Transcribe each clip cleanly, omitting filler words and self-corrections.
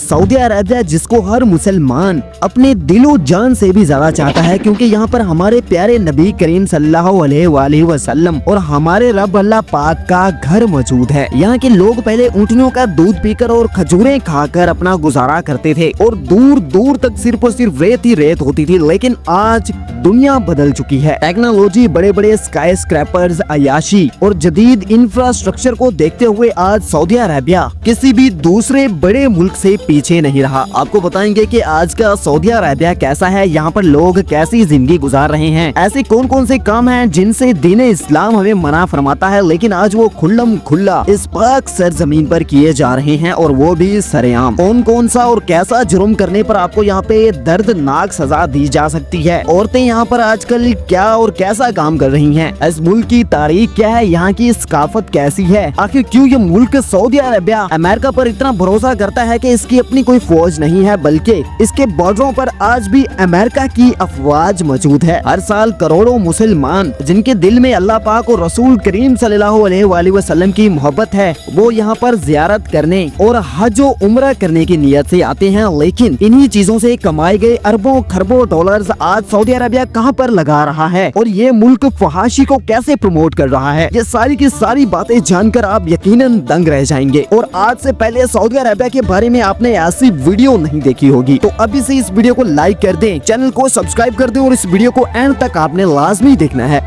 Saudi Arabia जिसको हर मुसलमान अपने दिलो जान से भी ज्यादा चाहता है, क्योंकि यहाँ पर हमारे प्यारे नबी करीम सल्लल्लाहु अलैहि वसल्लम और हमारे रब अल्लाह पाक का घर मौजूद है। यहाँ के लोग पहले ऊँटनियों का दूध पीकर और खजूरें खाकर अपना गुजारा करते थे और दूर दूर तक सिर्फ और सिर्फ रेत ही रेत होती थी। लेकिन आज दुनिया बदल चुकी है। टेक्नोलॉजी, बड़े बड़े स्काई स्क्रैपर्स, अयाशी और जदीद इंफ्रास्ट्रक्चर को देखते हुए आज सऊदी अरेबिया किसी भी दूसरे बड़े मुल्क से पीछे नहीं रहा। आपको बताएंगे कि आज का सऊदी अरेबिया कैसा है, यहाँ पर लोग कैसी जिंदगी गुजार रहे हैं, ऐसे कौन कौन से काम हैं जिनसे दीन इस्लाम हमें मना फरमाता है, लेकिन आज वो खुल्लम खुल्ला इस पाक सरजमीन पर किए जा रहे हैं और वो भी सरेआम। कौन कौन सा और कैसा जुर्म करने पर आपको यहाँ पे दर्दनाक सजा दी जा सकती है, औरतें यहाँ पर आजकल क्या और कैसा काम कर रही हैं, इस मुल्क की तारीख क्या है, यहाँ की सकाफत कैसी है, आखिर क्यों ये मुल्क सऊदी अरेबिया अमेरिका पर इतना भरोसा करता है कि इसकी अपनी कोई फौज नहीं है, बल्कि इसके बॉर्डरों पर आज भी अमेरिका की अफवाज मौजूद है। हर साल करोड़ों मुसलमान जिनके दिल में अल्लाह पाक और रसूल करीम सल्लल्लाहु अलैहि वसल्लम की मोहब्बत है, वो यहाँ पर जियारत करने और हज और उम्रा करने की नियत से आते हैं। लेकिन इन्हीं चीजों से कमाए गए अरबों खरबों डॉलर्स आज सऊदी अरेबिया कहाँ पर लगा रहा है और ये मुल्क फहाशी को कैसे प्रमोट कर रहा है, ये सारी की सारी बातें जानकर आप यकीनन दंग रह जाएंगे। और आज से पहले सऊदी अरेबिया के बारे में आपने ऐसी वीडियो नहीं देखी होगी, तो अभी से इस वीडियो को लाइक कर दें, चैनल को सब्सक्राइब कर दें और इस वीडियो को एंड तक आपने लाजमी देखना है।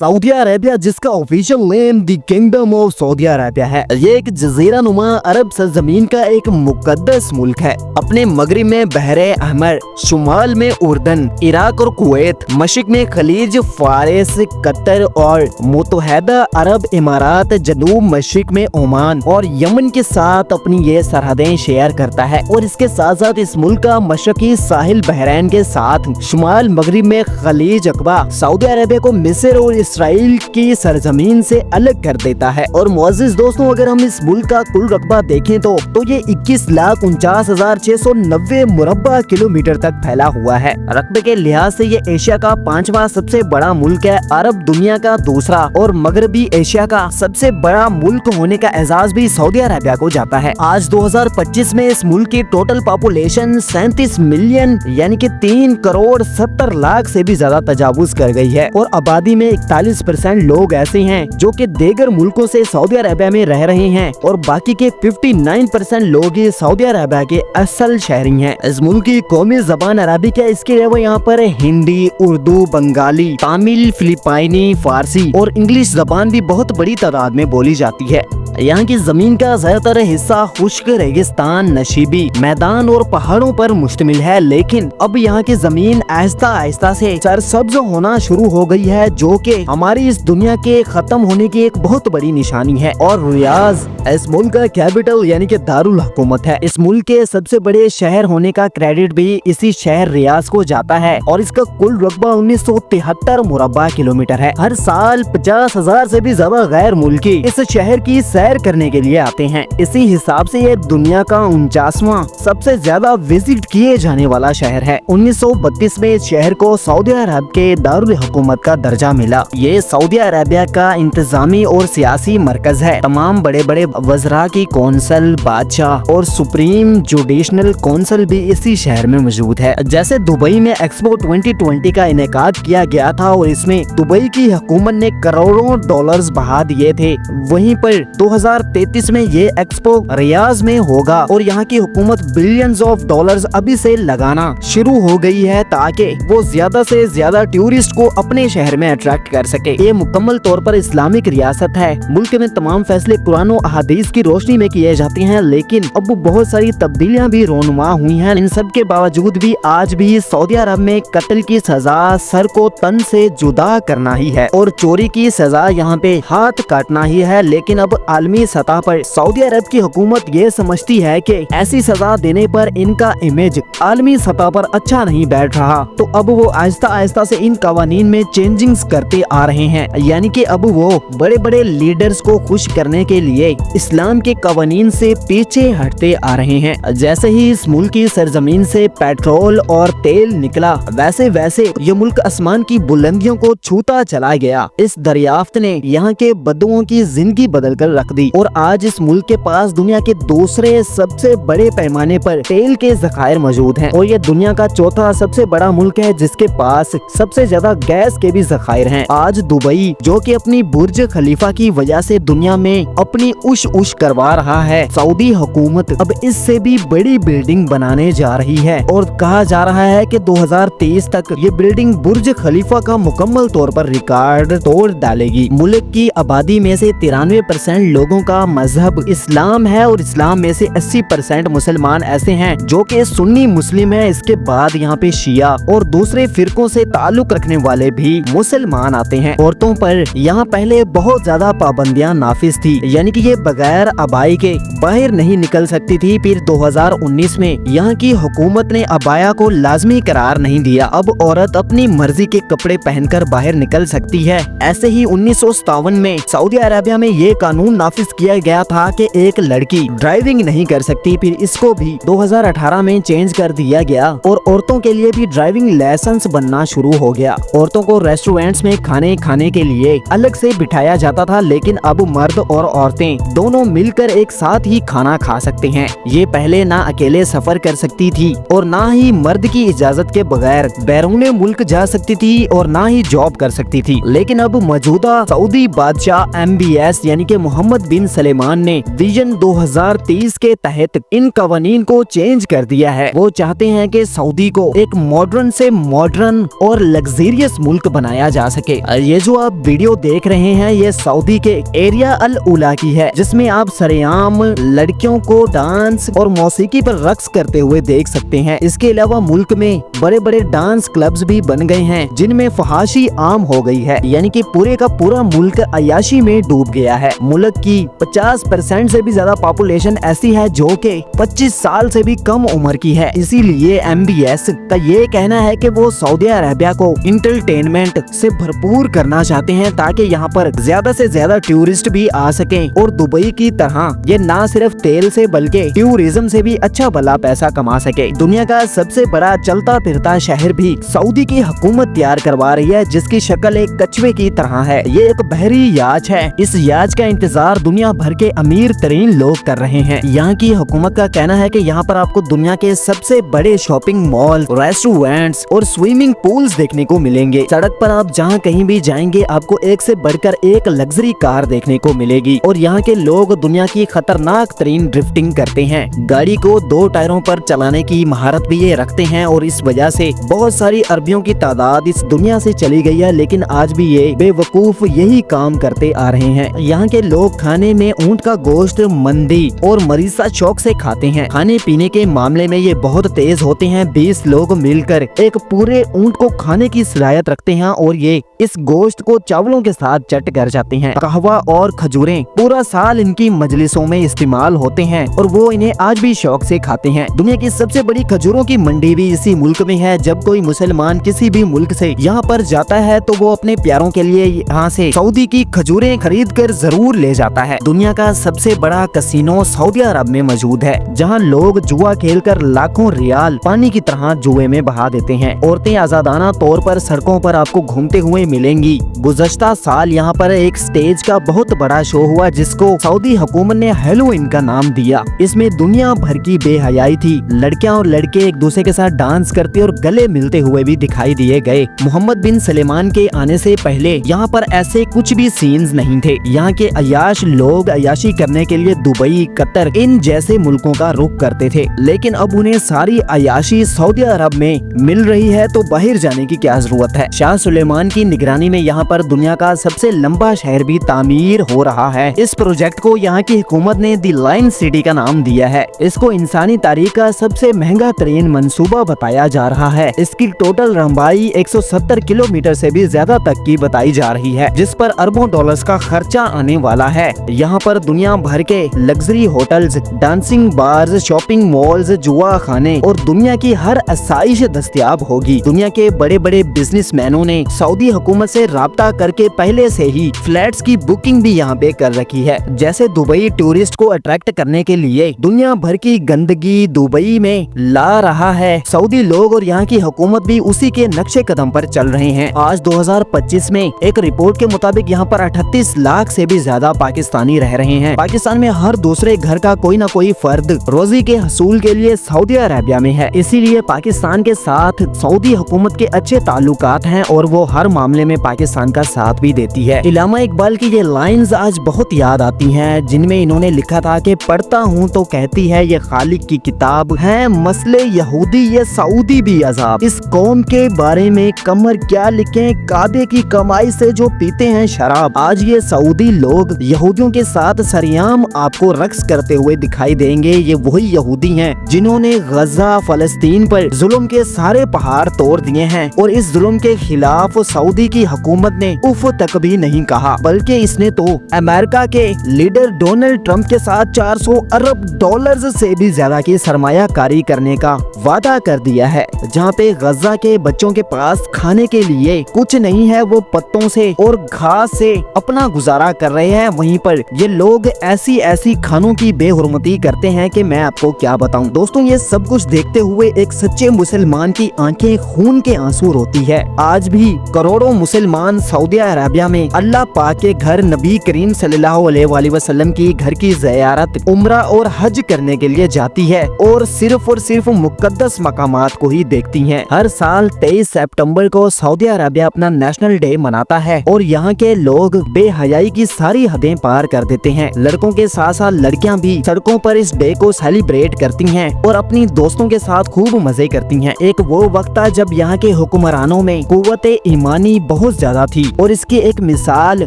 सऊदी अरेबिया जिसका official name the kingdom of Saudi Arabia है, ये एक जजीरा नुमा अरब सरजमीन का एक मुकद्दस मुल्क है। अपने मगरिब में बहरे अहमर, शुमाल में उर्दन, इराक और कुवैत, मशरिक में खलीज फारिस, कतर और मुत्तहदा अरब इमारात, जनूब मशरिक में ओमान और यमन के साथ अपनी ये सरहदें शेयर करता है। और इसके साथ साथ इस मुल्क का मशरकी साहिल बहरैन के साथ शुमाल मगरिब में खलीज अकबा सऊदी अरेबिया को मिस्र और इसराइल की सरजमीन से अलग कर देता है। और मुअज़्ज़िज़ दोस्तों, अगर हम इस मुल्क का कुल रकबा देखें तो ये 21,49,690 मुरब्बा किलोमीटर तक फैला हुआ है। रकबे के लिहाज से ये एशिया का 5वां सबसे बड़ा मुल्क है, अरब दुनिया का दूसरा और मगरबी एशिया का सबसे बड़ा मुल्क होने का एजाज भी सऊदी अरेबिया को जाता है। आज 2025 में इस मुल्क की टोटल पॉपुलेशन 37 मिलियन यानी कि 3 करोड़ 70 लाख से भी ज्यादा तजावुज कर गई है। और आबादी में 41% लोग ऐसे हैं जो कि दीगर मुल्कों से सऊदी अरेबिया में रह रहे हैं और बाकी के 59% लोग सऊदी अरेबिया के असल शहरी हैं। इस मुल्क की कौमी जबान अरबिक है। इसके अलावा यहाँ पर हिंदी, उर्दू, बंगाली, तमिल, फिलिपाइनी, फारसी और इंग्लिश जबान भी बहुत बड़ी तादाद में बोली जाती है। यहाँ की जमीन का ज्यादातर हिस्सा खुश्क रेगिस्तान, नशीबी मैदान और पहाड़ों पर मुश्तमिल है, लेकिन अब यहाँ की जमीन आहिस्ता आहिस्ता से सरसब्ज होना शुरू हो गई है, जो कि हमारी इस दुनिया के खत्म होने की एक बहुत बड़ी निशानी है। और रियाज इस मुल्क का कैपिटल यानी कि दारुल हुकूमत है। इस मुल्क के सबसे बड़े शहर होने का क्रेडिट भी इसी शहर रियाज को जाता है और इसका कुल रकबा 1973 मुरब्बा किलोमीटर है। हर साल 50,000 से भी ज्यादा गैर मुल्की इस शहर की सैर करने के लिए आते हैं। इसी हिसाब से ये दुनिया का 49वां सबसे ज्यादा विजिट किए जाने वाला शहर है। 1932 में इस शहर को सऊदी अरब के दारुल हुकूमत का दर्जा मिला। ये सऊदी अरेबिया का इंतजामी और सियासी मरकज है। तमाम बड़े बड़े वज़रा की कौंसल, बादशाह और सुप्रीम जुडिशनल कौंसल भी इसी शहर में मौजूद है। जैसे दुबई में एक्सपो 2020 का इनेकाद किया गया था और इसमें दुबई की हुकूमत ने करोड़ों डॉलर्स बहा दिए थे, वहीं पर 2033 में ये एक्सपो रियाज में होगा और यहाँ की हुकूमत बिलियंस ऑफ डॉलर्स अभी से लगाना शुरू हो गई है ताकि वो ज्यादा से ज्यादा टूरिस्ट को अपने शहर में अट्रैक्ट कर सके। ये मुकम्मल तौर पर इस्लामिक रियासत है। मुल्क में तमाम फैसले कुरान और अहादीस की रोशनी में किए जाते हैं, लेकिन अब बहुत सारी तब्दीलियां भी रोनुमा हुई हैं। इन सब के बावजूद भी आज भी सऊदी अरब में कत्ल की सजा सर को तन से जुदा करना ही है और चोरी की सजा यहाँ पे हाथ काटना ही है। लेकिन अब आलमी सतह पर सऊदी अरब की हुकूमत ये समझती है कि ऐसी सजा देने पर इनका इमेज आलमी सतह पर अच्छा नहीं बैठ रहा, तो अब वो आहिस्ता आहिस्ता से इन कवानीन में चेंजिंग्स करते आ रहे हैं। यानी कि अब वो बड़े बड़े लीडर्स को खुश करने के लिए इस्लाम के कवानीन से पीछे हटते आ रहे हैं। जैसे ही इस मुल्क की सरजमीन से पेट्रोल और तेल निकला, वैसे वैसे ये मुल्क आसमान की बुलंदियों को छूता चला गया। इस दरियाफ्त ने यहाँ के बद्दुओं की जिंदगी बदल कर रख दी और आज इस मुल्क के पास दुनिया के दूसरे सबसे बड़े पैमाने पर तेल के ज़खायर मौजूद हैं और ये दुनिया का चौथा सबसे बड़ा मुल्क है जिसके पास सबसे ज्यादा गैस के भी ज़खायर हैं। आज दुबई, जो कि अपनी बुर्ज खलीफा की वजह से दुनिया में अपनी उश करवा रहा है, सऊदी हुकूमत अब इससे भी बड़ी बिल्डिंग बनाने जा रही है और कहा जा रहा है कि 2023 तक ये बिल्डिंग बुर्ज खलीफा का मुकम्मल तौर पर रिकॉर्ड तोड़ डालेगी। मुल्क की आबादी में से 93% लोगों का मजहब इस्लाम है और इस्लाम में से 80% मुसलमान ऐसे हैं जो कि सुन्नी मुस्लिम है। इसके बाद यहाँ पे शिया और दूसरे फिरकों से ताल्लुक रखने वाले भी मुसलमान आते हैं। औरतों पर यहाँ पहले बहुत ज्यादा पाबंदियां नाफिज थी, यानी कि ये बगैर अबाई के बाहर नहीं निकल सकती थी। फिर 2019 में यहाँ की हुकूमत ने अबाया को लाजमी करार नहीं दिया। अब औरत अपनी मर्जी के कपड़े पहनकर बाहर निकल सकती है। ऐसे ही 1957 में सऊदी अरेबिया में ये कानून नाफिज किया गया था कि एक लड़की ड्राइविंग नहीं कर सकती। फिर इसको भी 2018 में चेंज कर दिया गया और औरतों के लिए भी ड्राइविंग लाइसेंस बनना शुरू हो गया। औरतों को रेस्टोरेंट्स में खाने खाने के लिए अलग से बिठाया जाता था, लेकिन अब मर्द और औरतें दोनों मिलकर एक साथ ही खाना खा सकते हैं। ये पहले ना अकेले सफर कर सकती थी और ना ही मर्द की इजाजत के बगैर बैरून मुल्क जा सकती थी और ना ही जॉब कर सकती थी। लेकिन अब मौजूदा सऊदी बादशाह MBS यानी कि मोहम्मद बिन सलेमान ने विजन 2030 के तहत इन कवानीन को चेंज कर दिया है। वो चाहते हैं कि सऊदी को एक मॉडर्न से मॉडर्न और लग्जरियस मुल्क बनाया जा सके। ये जो आप वीडियो देख रहे हैं ये सऊदी के एरिया अल उला की है, जिसमें आप सरेआम लड़कियों को डांस और मौसीकी पर रक्स करते हुए देख सकते हैं। इसके अलावा मुल्क में बड़े बड़े डांस क्लब्स भी बन गए हैं जिनमें फहाशी आम हो गई है, यानी कि पूरे का पूरा मुल्क अयाशी में डूब गया है। मुल्क की 50% से भी ज्यादा पॉपुलेशन ऐसी है जो कि 25 साल से भी कम उम्र की है। इसीलिए MBS का ये कहना है कि वो सऊदी अरेबिया को इंटरटेनमेंट से भरपूर करना चाहते हैं ताकि यहाँ पर ज्यादा से ज्यादा टूरिस्ट भी आ सकें और दुबई की तरह ये ना सिर्फ तेल से बल्कि टूरिज्म से भी अच्छा भला पैसा कमा सके। दुनिया का सबसे बड़ा चलता फिरता शहर भी सऊदी की हुकूमत तैयार करवा रही है, जिसकी शक्ल एक कछुए की तरह है। ये एक बहरी याच है। इस याच का इंतजार दुनिया भर के अमीर तरीन लोग कर रहे हैं। यहाँ की हुकूमत का कहना है कि यहाँ पर आपको दुनिया के सबसे बड़े शॉपिंग मॉल, रेस्टोरेंट्स और स्विमिंग पूल्स देखने को मिलेंगे। सड़क पर आप जहाँ कहीं भी जाएंगे आपको एक से बढ़कर एक लग्जरी कार देखने को मिलेगी और यहाँ के लोग दुनिया की खतरनाक तरीन ड्रिफ्टिंग करते हैं। गाड़ी को 2 टायरों पर चलाने की महारत भी ये रखते हैं और इस वजह से बहुत सारी अरबियों की तादाद इस दुनिया से चली गई है, लेकिन आज भी ये बेवकूफ यही काम करते आ रहे हैं। यहाँ के लोग खाने में ऊंट का गोश्त, मंदी और मरीसा शौक से खाते हैं। खाने पीने के मामले में ये बहुत तेज होते हैं। 20 लोग मिलकर एक पूरे ऊंट को खाने की सलाहियत रखते हैं और ये इस गोश्त को चावलों के साथ चट कर जाते हैं। कहवा और खजूरें पूरा साल इनकी मजलिसों में इस्तेमाल होते हैं और वो इन्हें आज भी शौक से खाते हैं। दुनिया की सबसे बड़ी खजूरों की मंडी भी इसी मुल्क में है। जब कोई मुसलमान किसी भी मुल्क से यहाँ पर जाता है तो वो अपने प्यारों के लिए यहाँ से सऊदी की खजूरें खरीद कर जरूर ले जाता है। दुनिया का सबसे बड़ा कसिनो सऊदी अरब में मौजूद है, जहाँ लोग जुआ खेलकर लाखों रियाल पानी की तरह जुए में बहा देते हैं। औरतें आजादाना तौर पर सड़कों पर आपको घूमते हुए मिलेंगी। गुज़श्ता साल यहाँ पर एक स्टेज का बहुत बड़ा शो हुआ जिसको सऊदी हुकूमत ने हैलोवीन का नाम दिया। इसमें दुनिया भर की बेहयाई थी। लड़कियां और लड़के एक दूसरे के साथ डांस करते और गले मिलते हुए भी दिखाई दिए गए। मोहम्मद बिन सलेमान के आने से पहले यहाँ पर ऐसे कुछ भी सीन्स नहीं थे। यहाँ के अयाश लोग अयाशी करने के लिए दुबई, कतर इन जैसे मुल्कों का रुख करते थे, लेकिन अब उन्हें सारी अयाशी सऊदी अरब में मिल रही है तो बाहर जाने की क्या जरूरत है। शाह सुलेमान की निगरानी में यहाँ पर दुनिया का सबसे लंबा शहर भी तामीर हो रहा है। इस प्रोजेक्ट को यहाँ की हुकूमत ने दी लाइन सिटी का नाम दिया है। इसको इंसानी तारीख का सबसे महंगा तरीन मंसूबा बताया जा रहा है। इसकी टोटल लंबाई 170 किलोमीटर से भी ज्यादा तक की बताई जा रही है, जिस पर अरबों डॉलर्स का खर्चा आने वाला है। यहाँ पर दुनिया भर के luxury hotels, dancing bars, shopping malls, जुआ खाने और दुनिया की हर आसाइश दस्तयाब होगी। दुनिया के बड़े बड़े बिजनेसमैनों ने सऊदी हुकूमत से राब्ता करके पहले से ही फ्लैट्स की बुकिंग भी यहाँ पे कर रखी है। जैसे दुबई टूरिस्ट को अट्रैक्ट करने के लिए दुनिया भर की गंदगी दुबई में ला रहा है, सऊदी लोग और यहाँ की हुकूमत भी उसी के नक्शे कदम पर चल रहे हैं। आज 2025 में एक रिपोर्ट के मुताबिक यहाँ पर 38 लाख से भी ज्यादा पाकिस्तानी रह रहे हैं। पाकिस्तान में हर दूसरे घर का कोई ना कोई फर्द रोजी के हसूल के लिए सऊदी अरेबिया में है। इसीलिए पाकिस्तान के साथ सऊदी हुकूमत के अच्छे ताल्लुकात हैं और वो हर मामले में पाकिस्तान का साथ भी देती है। इल्लामा इकबाल की ये लाइंस आज बहुत याद आती हैं, जिनमें इन्होंने लिखा था कि पढ़ता हूँ तो कहती है ये खालिक की किताब है, मसले यहूदी ये सऊदी भी अजाब, इस कौम के बारे में कमर क्या लिखें, काबे की कमाई से जो पीते हैं शराब। आज ये सऊदी लोग यहूदियों के साथ सरेआम आपको रक्स करते हुए दिखाई देंगे। ये वही यहूदी हैं जिन्होंने गजा फलस्तीन पर जुल्म के सारे पहाड़ तोड़ दिए हैं और इस जुल्म के खिलाफ सऊदी की हुकूमत ने उफ तक भी नहीं कहा, बल्कि इसने तो अमेरिका के लीडर डोनाल्ड ट्रंप के साथ 400 अरब डॉलर्स से भी ज्यादा की सरमायाकारी करने का वादा कर दिया है। जहाँ पे गजा के बच्चों के पास खाने के लिए कुछ नहीं है, वो पत्तों से और घास से अपना गुजारा कर रहे हैं। वहीं पर ये लोग ऐसी ऐसी खानों की बेहुरमती करते हैं कि मैं आपको क्या बताऊं। दोस्तों, ये सब कुछ देखते हुए एक सच्चे मुसलमान की आंखें खून के आंसू रोती है। आज भी करोड़ों मुसलमान सऊदी अरेबिया में अल्लाह पाक के घर नबी करीम सल्लल्लाहु अलैहि वसल्लम की घर की ज़ियारत, उम्रा और हज करने के लिए जाती है और सिर्फ मुकद्दस मकामात को ही देखती हैं। हर साल 23 सितंबर को सऊदी अरेबिया अपना नेशनल डे मनाता है और यहाँ के लोग बेहयाई की सारी हदें पार कर देते हैं। लड़कों के साथ साथ लड़कियाँ भी सड़कों पर इस डे को सेलिब्रेट करती हैं और अपनी दोस्तों के साथ खूब मजे करती हैं। एक वो वक्त था जब यहाँ के हुक्मरानों में कुव्वत ईमानी बहुत ज्यादा थी और इसकी एक मिसाल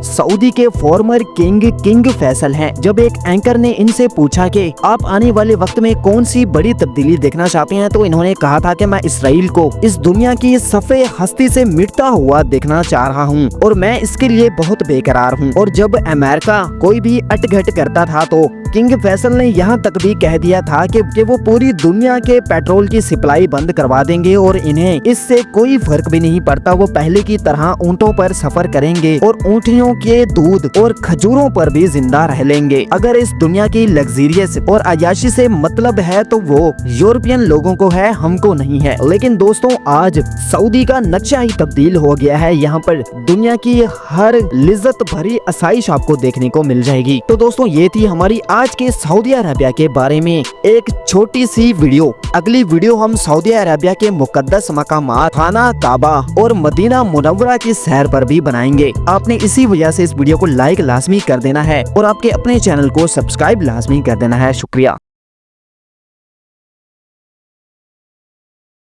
सऊदी के फॉर्मर किंग फैसल हैं। जब एक एंकर ने इनसे पूछा कि आप आने वाले वक्त में कौन सी बड़ी तब्दीली देखना चाहते हैं, तो इन्होंने कहा था कि मैं इसराइल को इस दुनिया की सफ़े हस्ती से मिटता हुआ देखना चाह रहा हूँ और मैं इसके लिए बहुत बेकरार हूँ। और जब अमेरिका कोई भी अटघट करता था तो किंग फैसल ने यहाँ तक भी कह दिया था कि वो पूरी दुनिया के पेट्रोल की सप्लाई बंद करवा देंगे और इन्हें इससे कोई फर्क भी नहीं पड़ता। वो पहले की तरह ऊँटों पर सफर करेंगे और ऊँटनियों के दूध और खजूरों पर भी जिंदा रह लेंगे। अगर इस दुनिया की लग्जरियस और अयाशी से मतलब है तो वो यूरोपियन लोगों को है, हमको नहीं है। लेकिन दोस्तों, आज सऊदी का नक्शा ही तब्दील हो गया है। यहाँ पर दुनिया की हर लिज्जत भरी आसाइश आपको देखने को मिल जाएगी। तो दोस्तों, ये थी हमारी आज के सऊदी अरेबिया के बारे में एक छोटी सी वीडियो। अगली वीडियो हम सऊदी अरेबिया के मुकद्दस मकामात खाना काबा और मदीना मुनव्वरा की सैर पर भी बनाएंगे। आपने इसी वजह से इस वीडियो को लाइक लाजमी कर देना है और आपके अपने चैनल को सब्सक्राइब लाजमी कर देना है। शुक्रिया।